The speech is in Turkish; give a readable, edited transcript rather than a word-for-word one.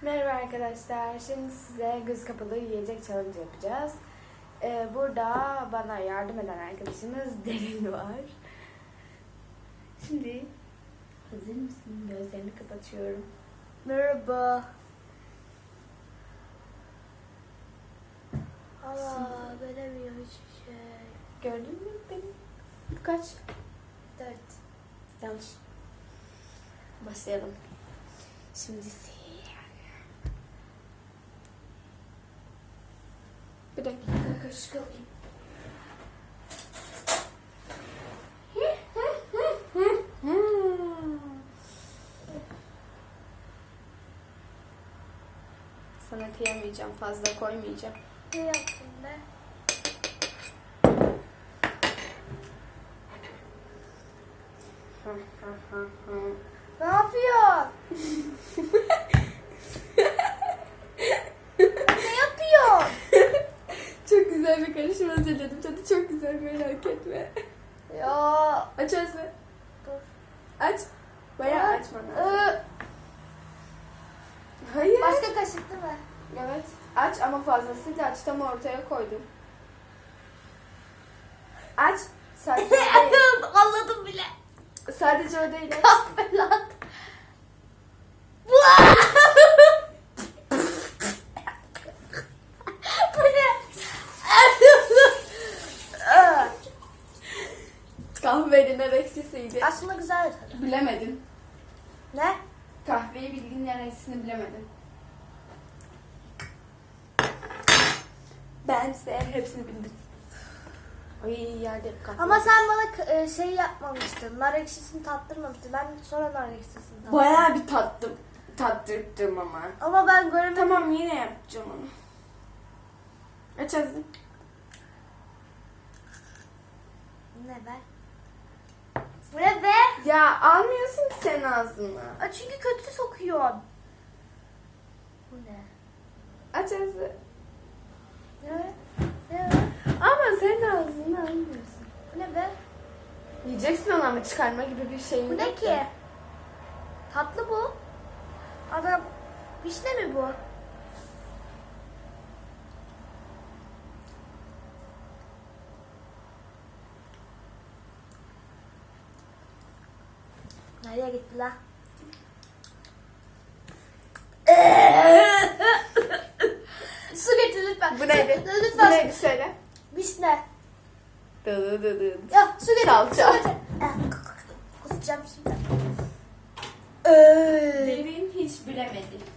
Merhaba arkadaşlar. Şimdi size göz kapalı yiyecek challenge yapacağız. Burada bana yardım eden arkadaşımız Derin var. Şimdi hazır mısın? Gözlerini kapatıyorum. Merhaba. Allah veremiyor hiçbir şey. Gördün mü beni? Bu kaç? 4. Yanlış. Başlayalım. Şimdi bir dakika kaşık alayım. Sana kıyamayacağım, fazla koymayacağım. Ne yaptın be? Ne yapıyorsun? Ne yapıyorsun? Çok güzel bir karışım hazırladım. Tadı çok güzel, merak etme. Ya. Aç ağzını. Dur. Aç. Bayağı açman lazım. Hayır. Başka kaşık değil mi? Evet. Aç ama fazlasıyla aç. Tam ortaya koydum. Aç. Sadece o değil. Anladım bile. Sadece o değil. Aç. Kahvelat. Bu ne? Kahvenin ekşisiydi. Aslında güzel tadı. Bilemedin. Ne? Kahveyi bildiğin ekşisini bilemedin. Bense hepsini bildim. Ay yerde kahve. Ama sen bana şey yapmamıştın. Nar ekşisini tattırmamıştın. Ben sonra nar ekşisini tattırdım. Bayağı bir tattırdım ama. Ama ben göremedim. Tamam yine yapacağım onu. Aç ağzını. Ne be? Bu ne be? Ya almıyorsun ki sen ağzına. Çünkü kötü sokuyor. Bu ne? Aç ağzını. Ne? Ne? Ama sen ağzını almıyorsun. Bu ne be? Yiyeceksin onu ama çıkarma gibi bir şey Bu ne yok ki? da. Tatlı bu. Adam vişne mi bu? Nereye gitti la? Su getir lütfen. Bu neydi? Lütfen. Bu neydi söyle. Vişne. Dı. Ya su getir. Salça. Su getir. Kusacağım şimdi. Derin hiç bilemedi.